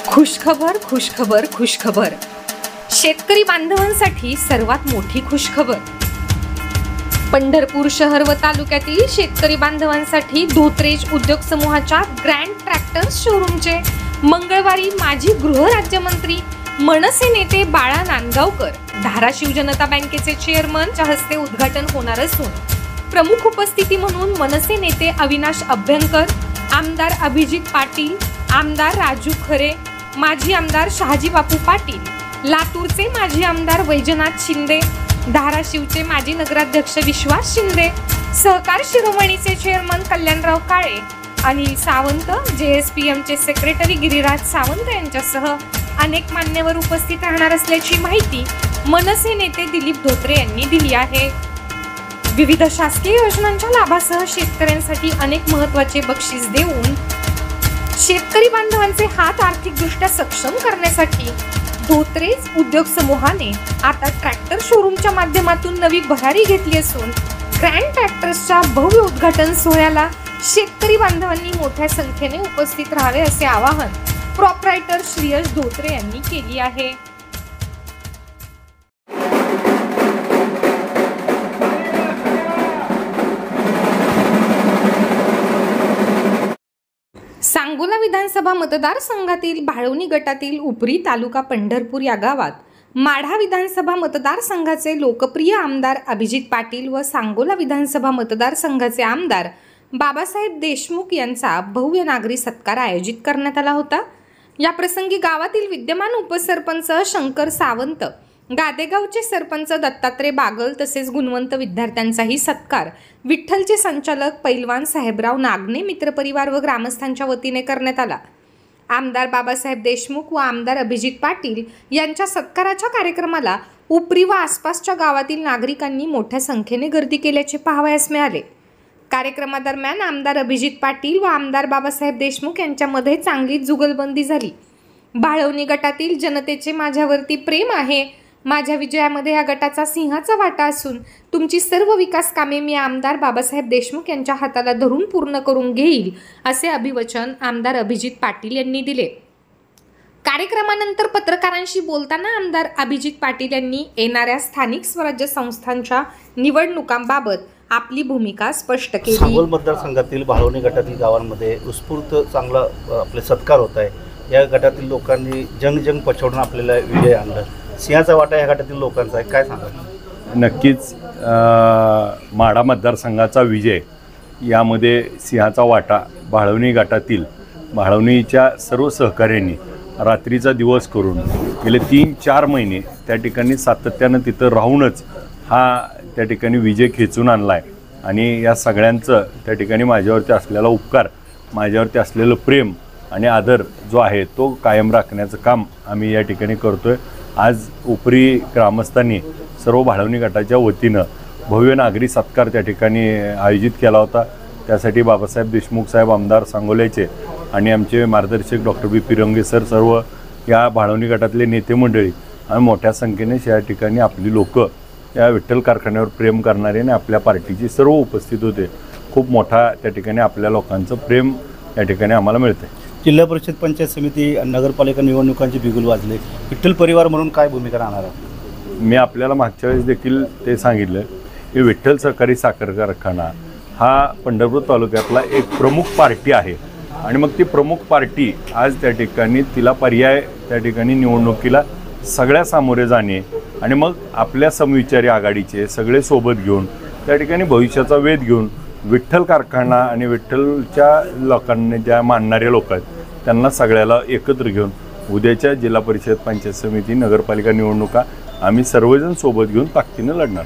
खुशखबर खुशखबर खुशखबर, शेतकरी बांधवांसाठी सर्वात मोठी खुशखबर। पंढरपूर शहर व तालुक्यातील शेतकरी बांधवांसाठी धोत्रेज उद्योग समूहाच्या ग्रँड ट्रॅक्टर्स शोरूमचे मंगळवारी माजी गृहराज्यमंत्री मनसे नेते बाळा नांदगावकर, धाराशिव जनता बँकेचे चेअरमनच्या हस्ते उद्घाटन होणार असून प्रमुख उपस्थिती म्हणून मनसे नेते अविनाश अभ्यंकर, आमदार अभिजित पाटील, आमदार राजू खरे, माजी आमदार शहाजी बापू पाटील, लातूरचे माजी आमदार वैजनाथ शिंदे, धाराशिवचे माजी नगराध्यक्ष विश्वास शिंदे, सहकार शिरोमणीचे चेअरमन कल्याणराव काळे, अनिल सावंत, JSPMचे सेक्रेटरी गिरिराज सावंत यांच्यासह अनेक मान्यवर उपस्थित राहणार असल्याची माहिती मनसे नेते दिलीप धोत्रे यांनी दिली आहे। विविध शासकीय योजनांच्या लाभासह शेतकऱ्यांसाठी अनेक महत्त्वाचे बक्षीस देऊन शेतकरी बांधवांचे हात आर्थिकदृष्ट्या सक्षम करण्यासाठी धोत्रेज उद्योग समूहाने आता ट्रॅक्टर शोरूमच्या माध्यमातून नवी भरारी घेतली असून ग्रँड ट्रॅक्टर्सच्या भव्य उद्घाटन सोहळ्याला शेतकरी बांधवांनी मोठ्या संख्येने उपस्थित राहावे असे आवाहन प्रॉपरायटर श्रेयस धोत्रे यांनी केली आहे। सांगोला विधानसभा मतदारसंघातील भाळवणी गटातील उपरी तालुका पंढरपूर या गावात माढा विधानसभा मतदारसंघाचे लोकप्रिय आमदार अभिजित पाटील व सांगोला विधानसभा मतदारसंघाचे आमदार बाबासाहेब देशमुख यांचा भव्य नागरी सत्कार आयोजित करण्यात आला होता। या प्रसंगी गावातील विद्यमान उपसरपंच शंकर सावंत, गादेगावचे सरपंच दत्तात्रय बागल तसेच गुणवंत विद्यार्थ्यांचाही सत्कार विठ्ठलचे संचालक पैलवान साहेबराव नागणे मित्रपरिवार व ग्रामस्थांच्या वतीने करण्यात आला। आमदार बाबासाहेब देशमुख व आमदार अभिजित पाटील यांच्या सत्काराच्या कार्यक्रमाला उपरी व आसपासच्या गावातील नागरिकांनी मोठ्या संख्येने गर्दी केल्याचे पाहावयास मिळाले। कार्यक्रमादरम्यान आमदार अभिजित पाटील व आमदार बाबासाहेब देशमुख यांच्यामध्ये चांगलीच जुगलबंदी झाली। भाळवणी गटातील जनतेचे माझ्यावरती प्रेम आहे, माझ्या विजयामध्ये या गटाचा सिंहाचा वाटा असून तुमची सर्व विकास कामे मी आमदार बाबासाहेब देशमुख यांच्या हाताला धरून पूर्ण करून घेईल असे अभिवचन आमदार अभिजित पाटील यांनी दिले। कार्यक्रमानंतर पत्रकारांशी बोलताना आमदार अभिजित पाटील यांनी येणाऱ्या स्थानिक स्वराज्य संस्थांच्या निवडणुकांबाबत आपली भूमिका स्पष्ट केली। सांगोल मतदारसंघातील भाळवणी गटातील गावांमध्ये उत्स्फूर्त चांगला आपले सत्कार होत आहे। या गटातील लोकांनी जंग पछाडून आपल्याला विजय आणला। सिंहाचा वाटा या गटातील लोकांचा आहे, काय सांगा? नक्कीच माढा मतदारसंघाचा विजय यामध्ये सिंहाचा वाटा भाळवणी गटातील भाळवणीच्या सर्व सहकाऱ्यांनी रात्रीचा दिवस करून गेले 3-4 महिने त्या ठिकाणी सातत्यानं तिथं राहूनच हा त्या ठिकाणी विजय खेचून आणला आहे आणि या सगळ्यांचं त्या ठिकाणी माझ्यावरती असलेला उपकार, माझ्यावरती असलेलं प्रेम आणि आदर जो आहे तो कायम राखण्याचं काम आम्ही या ठिकाणी करतो आहे। आज उपरी ग्रामस्थांनी सर्व भाळवणी गटाच्या वतीनं भव्य नागरी सत्कार त्या ठिकाणी आयोजित केला होता। त्यासाठी बाबासाहेब देशमुख साहेब आमदार सांगोल्याचे आणि आमचे मार्गदर्शक डॉक्टर BP रंगे सर, सर्व या भाळवणी गटातले नेते मंडळी आणि मोठ्या संख्येने या ठिकाणी आपली लोक या विठ्ठल कारखान्यावर प्रेम करणारे आणि आपल्या पार्टीचे सर्व उपस्थित होते। खूप मोठा त्या ठिकाणी आपल्या लोकांचं प्रेम या ठिकाणी आम्हाला मिळतं आहे। जिल्हा परिषद, पंचायत समिती, नगरपालिका निवडणुकांचे बिगुल वाजले, विठ्ठल परिवार म्हणून काय भूमिका राहणार आहे? मी आपल्याला मागच्या वेळेस देखील ते सांगितलं की विठ्ठल सहकारी साखर कारखाना हा पंढरपूर तालुक्यातला एक प्रमुख पार्टी आहे आणि मग ती प्रमुख पार्टी आज त्या ठिकाणी तिला पर्याय त्या ठिकाणी निवडणुकीला सगळ्या सामोरे जाणे आणि मग आपल्या समविचारी आघाडीचे सगळे सोबत घेऊन त्या ठिकाणी भविष्याचा वेध घेऊन विठ्ठल कारखाना आणि विठ्ठलच्या लोकांनी ज्या मानणारे लोक आहेत त्यांना सगळ्याला एकत्र घेऊन उद्याच्या जिल्हा परिषद, पंचायत समिती, नगरपालिका निवडणुका आम्ही सर्वजण सोबत घेऊन ताकदीनं लढणार।